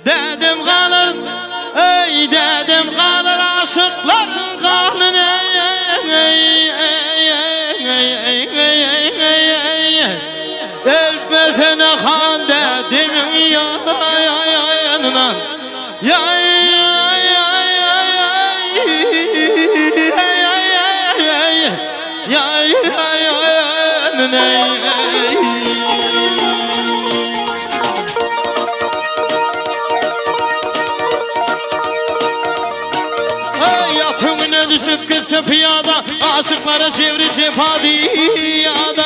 Dedim kalır, ey dedim kalır aşıkların kanını. Elbetene han dedim yanına. Yatımına düşüp gitti piyada, aşıklara çevirişip hadiyada.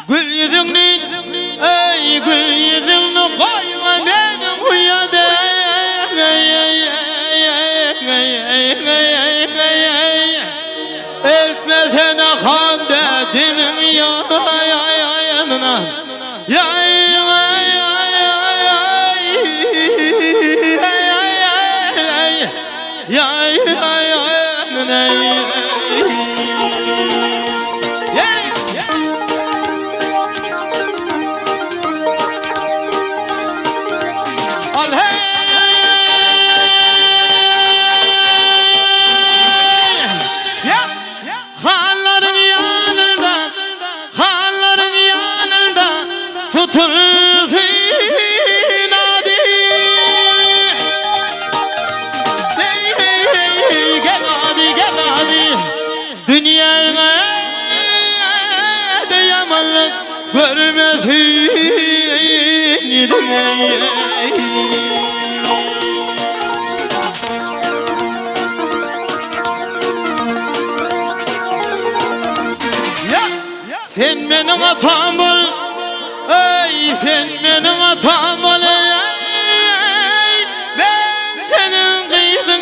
Gül yüzünü, ey gül yüzünü koyma benim huyada. Eltmesene kan dedim yanına. Görmesin sen benim atam ol, ey sen benim atam ol, ben senin kızın.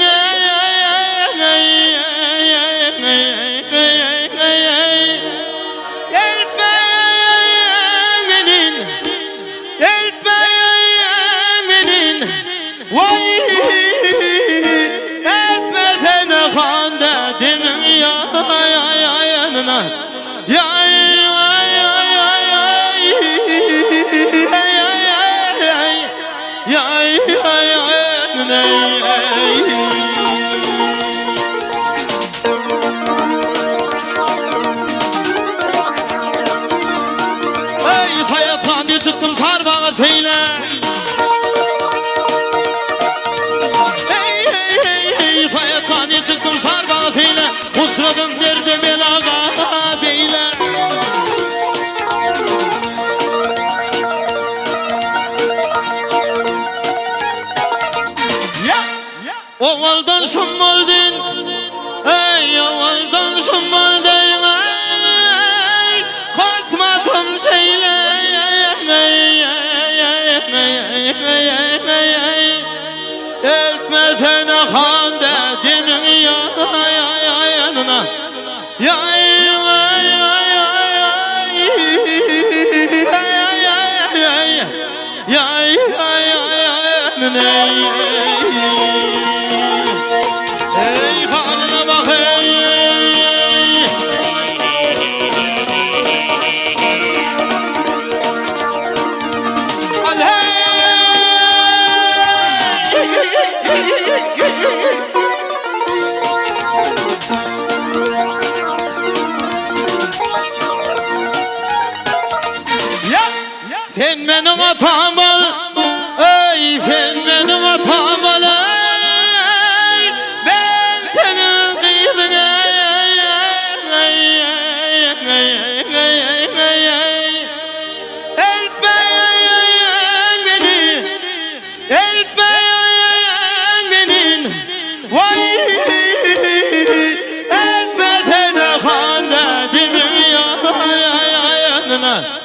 Çıktım sarbağa teyle. Ey fayethaneye çıktım sarbağa teyle. Usradım derdim el ağa beyle. Ovaldan şummaldin, ey ovaldan şummaldin, ey katmadım şeyle. Eltmesene han dedim yanına. Ey haline bak ey. Sen benim atam ol, ey sen benim atam ol, ey ben senin kızın. Eltmeyen beni, eltmeyen beni, vay eltmesene kan dedim yanına.